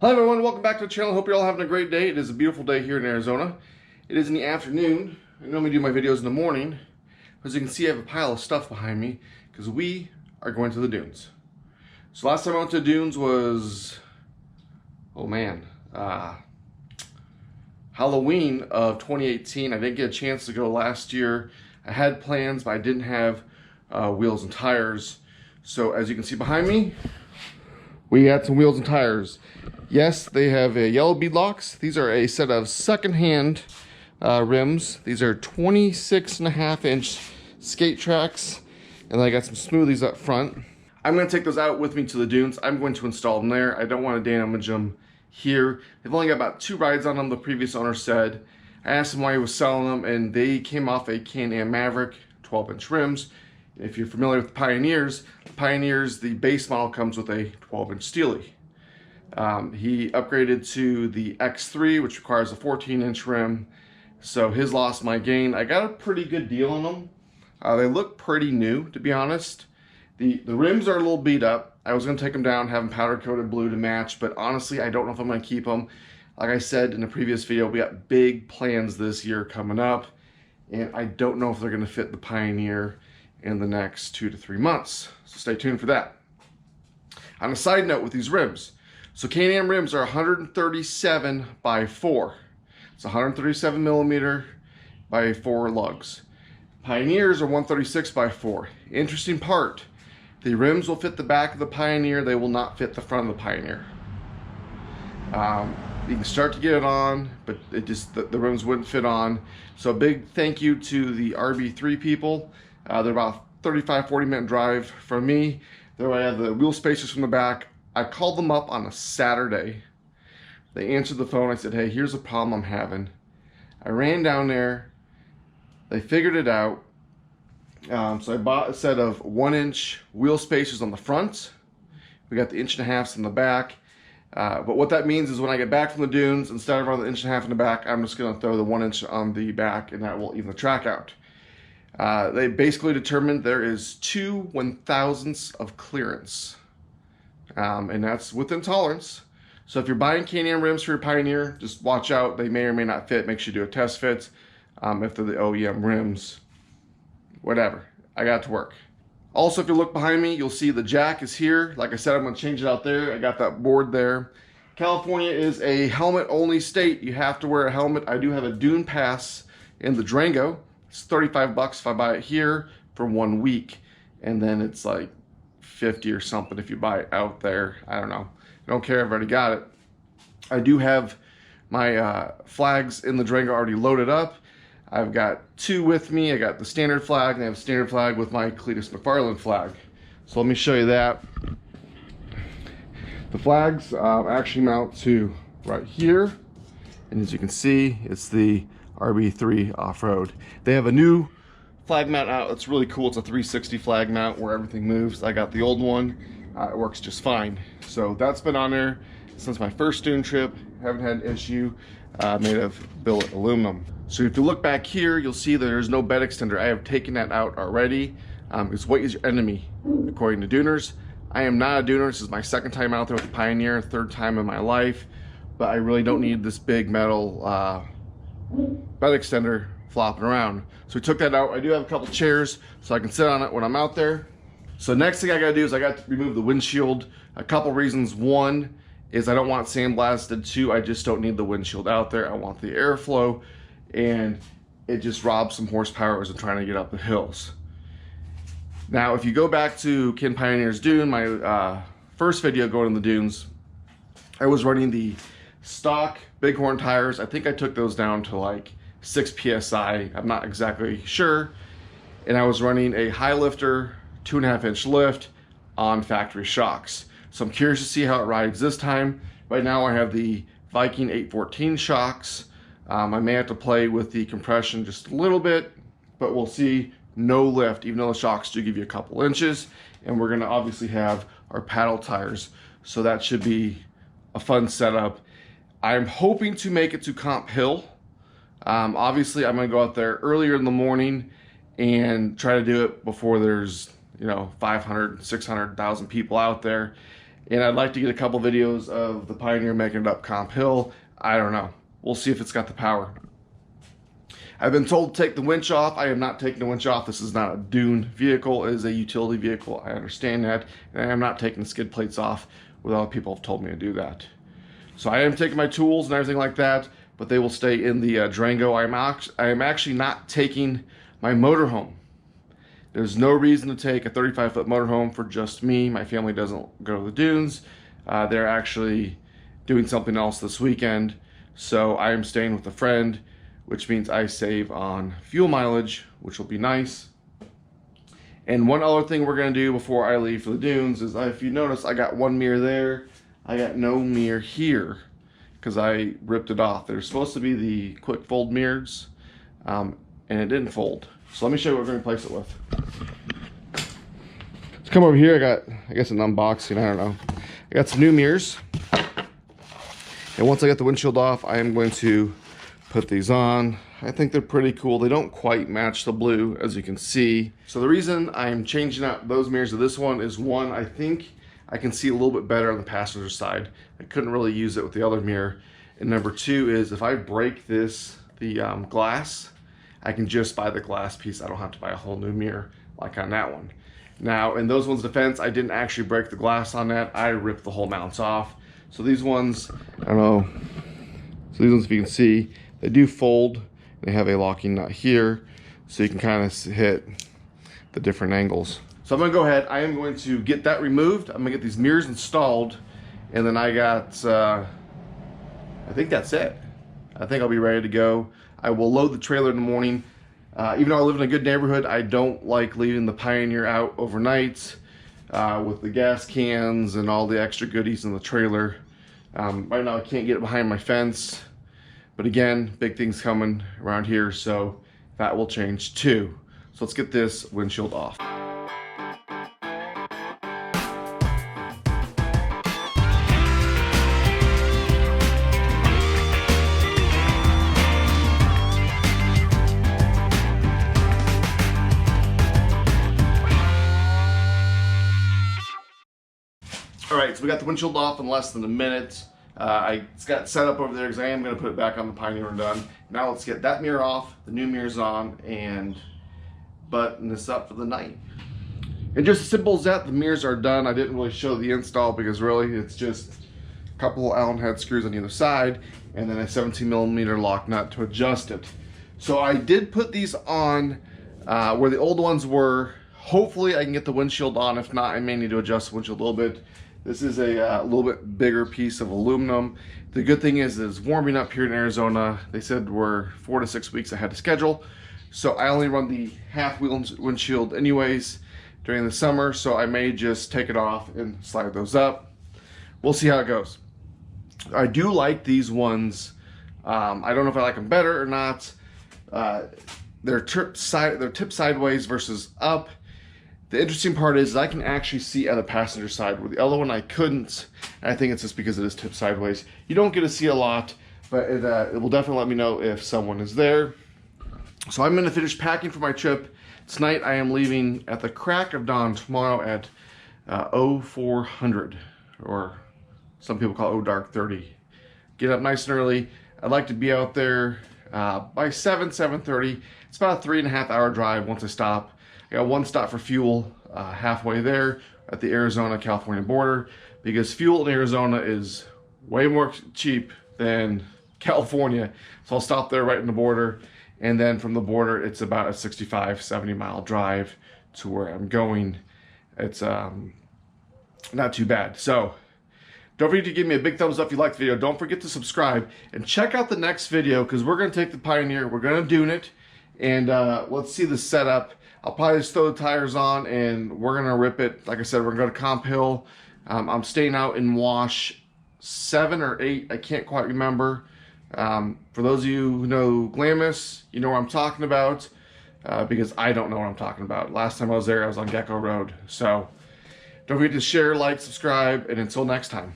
Hi everyone, welcome back to the channel. Hope you're all having a great day. It is a beautiful day here in Arizona. It is in the afternoon. I normally do my videos in the morning. As you can see, I have a pile of stuff behind me because we are going to the dunes. So last time I went to the dunes was, Halloween of 2018. I didn't get a chance to go last year. I had plans, but I didn't have wheels and tires. So as you can see behind me, we had some wheels and tires. Yes, they have yellow bead locks. These are a set of secondhand rims. These are 26.5-inch skate tracks. And then I got some smoothies up front. I'm gonna take those out with me to the dunes. I'm going to install them there. I don't want to damage them here. They've only got about 2 rides on them, the previous owner said. I asked him why he was selling them, and they came off a Can-Am Maverick 12-inch rims. If you're familiar with the Pioneers, the base model comes with a 12-inch Steely. He upgraded to the X3, which requires a 14-inch rim. So his loss, my gain. I got a pretty good deal on them. They look pretty new, to be honest. The rims are a little beat up. I was going to take them down, have them powder coated blue to match, but honestly, I don't know if I'm going to keep them. Like I said in the previous video, we got big plans this year coming up, and I don't know if they're going to fit the Pioneer in the next 2 to 3 months. So stay tuned for that. On a side note with these rims, so Can-Am rims are 137 by 4. It's 137 millimeter by 4 lugs. Pioneers are 136 by 4. Interesting part, the rims will fit the back of the Pioneer, they will not fit the front of the Pioneer. You can start to get it on, but it just the rims wouldn't fit on. So a big thank you to the RB3 people. They're about 35-40 minute drive from me. There I have the wheel spacers from the back. I called them up on a Saturday. They answered the phone. I said, hey, here's a problem I'm having. I ran down there. They figured it out. So I bought a set of 1-inch wheel spacers on the front. We got the 1.5 in the back. But what that means is when I get back from the dunes, instead of running the 1.5 in the back, I'm just going to throw the 1-inch on the back, and that will even the track out. They basically determined there is 2 1,000ths of clearance, and that's within tolerance. So if you're buying Can-Am rims for your Pioneer, just watch out. They may or may not fit. Make sure you do a test fit. If they're the OEM rims, whatever. I got it to work. Also, if you look behind me, you'll see the jack is here. Like I said, I'm going to change it out there. I got that board there. California is a helmet-only state. You have to wear a helmet. I do have a Dune pass in the Durango. It's 35 bucks if I buy it here for 1 week, and then it's like 50 or something if you buy it out there. I don't know. I don't care. I've already got it. I do have my flags in the Durango already loaded up. I've got 2 with me. I got the standard flag, and I have a standard flag with my Cletus McFarland flag. So let me show you that. The flags actually mount to right here, and as you can see, it's the RB3 off-road. They have a new flag mount out. It's really cool. It's a 360 flag mount where everything moves. I got the old one. It works just fine. So that's been on there since my first dune trip. Haven't had an issue. Made of billet aluminum. So if you look back here, you'll see that there's no bed extender. I have taken that out already. Because weight is your enemy, according to duners. I am not a duner. This is my 2nd time out there with the Pioneer, 3rd time in my life. But I really don't need this big metal bed extender flopping around. So we took that out. I do have a couple chairs so I can sit on it when I'm out there. So next thing I gotta do is I got to remove the windshield. A couple reasons. One is I don't want it sandblasted. 2, I just don't need the windshield out there. I want the airflow, and it just robs some horsepower as I'm trying to get up the hills. Now, if you go back to Ken Pioneer's Dune, my first video going in the dunes, I was running the stock Bighorn tires. I think I took those down to like 6 PSI. I'm not exactly sure. And I was running a high lifter, 2.5-inch lift on factory shocks. So I'm curious to see how it rides this time. Right now I have the Viking 814 shocks. I may have to play with the compression just a little bit, but we'll see. No lift, even though the shocks do give you a couple inches. And we're gonna obviously have our paddle tires. So that should be a fun setup. I'm hoping to make it to Comp Hill. Obviously, I'm going to go out there earlier in the morning and try to do it before there's, 500, 600,000 people out there. And I'd like to get a couple videos of the Pioneer making it up Comp Hill. I don't know. We'll see if it's got the power. I've been told to take the winch off. I am not taking the winch off. This is not a Dune vehicle. It is a utility vehicle. I understand that. And I am not taking the skid plates off, with other people have told me to do that. So I am taking my tools and everything like that, but they will stay in the Durango. I am actually not taking my motorhome. There's no reason to take a 35-foot motorhome for just me. My family doesn't go to the dunes. They're actually doing something else this weekend. So I am staying with a friend, which means I save on fuel mileage, which will be nice. And one other thing we're gonna do before I leave for the dunes is, if you notice, I got one mirror there. I got no mirror here because I ripped it off. They're supposed to be the quick fold mirrors, and it didn't fold. So let me show you what we're gonna replace it with. Let's come over here. I got, I guess, an unboxing, I don't know. I got some new mirrors. And once I get the windshield off, I am going to put these on. I think they're pretty cool. They don't quite match the blue, as you can see. So the reason I'm changing out those mirrors to this one is, one, I think I can see a little bit better on the passenger side. I couldn't really use it with the other mirror. And number two is, if I break this, the glass, I can just buy the glass piece. I don't have to buy a whole new mirror like on that one. Now, in those ones' defense, I didn't actually break the glass on that. I ripped the whole mounts off. So these ones, I don't know. So these ones, if you can see, they do fold. They have a locking nut here, so you can kind of hit the different angles. So I'm gonna go ahead, I am going to get that removed. I'm gonna get these mirrors installed, and then I got, I think that's it. I think I'll be ready to go. I will load the trailer in the morning. Even though I live in a good neighborhood, I don't like leaving the Pioneer out overnight with the gas cans and all the extra goodies in the trailer. Right now I can't get it behind my fence. But again, big things coming around here, so that will change too. So let's get this windshield off. All right, so we got the windshield off in less than a minute. I got set up over there because I am going to put it back on the Pioneer when done. Now let's get that mirror off, the new mirror's on, and button this up for the night. And just as simple as that, the mirrors are done. I didn't really show the install because really it's just a couple Allen head screws on either side and then a 17mm lock nut to adjust it. So I did put these on where the old ones were. Hopefully I can get the windshield on. If not, I may need to adjust the windshield a little bit. This is a little bit bigger piece of aluminum. The good thing is it's warming up here in Arizona. They said we're 4 to 6 weeks ahead of schedule. So I only run the half windshield anyways during the summer. So I may just take it off and slide those up. We'll see how it goes. I do like these ones. I don't know if I like them better or not. They're tipped sideways versus up. The interesting part is I can actually see on the passenger side, where the other one I couldn't. And I think it's just because it is tipped sideways. You don't get to see a lot, but it will definitely let me know if someone is there. So I'm going to finish packing for my trip. Tonight I am leaving at the crack of dawn. Tomorrow at 0400, or some people call it dark 30. Get up nice and early. I'd like to be out there by 7:30. It's about a 3.5 hour drive once I stop. I got one stop for fuel halfway there at the Arizona-California border, because fuel in Arizona is way more cheap than California. So I'll stop there right in the border, and then from the border it's about a 65-70 mile drive to where I'm going. It's not too bad. So don't forget to give me a big thumbs up if you liked the video. Don't forget to subscribe and check out the next video, because we're going to take the Pioneer, we're going to Dune it, and let's see the setup. I'll probably just throw the tires on and we're going to rip it. Like I said, we're going to go to Comp Hill. I'm staying out in Wash 7 or 8. I can't quite remember. For those of you who know Glamis, you know what I'm talking about, because I don't know what I'm talking about. Last time I was there, I was on Gecko Road. So don't forget to share, like, subscribe, and until next time.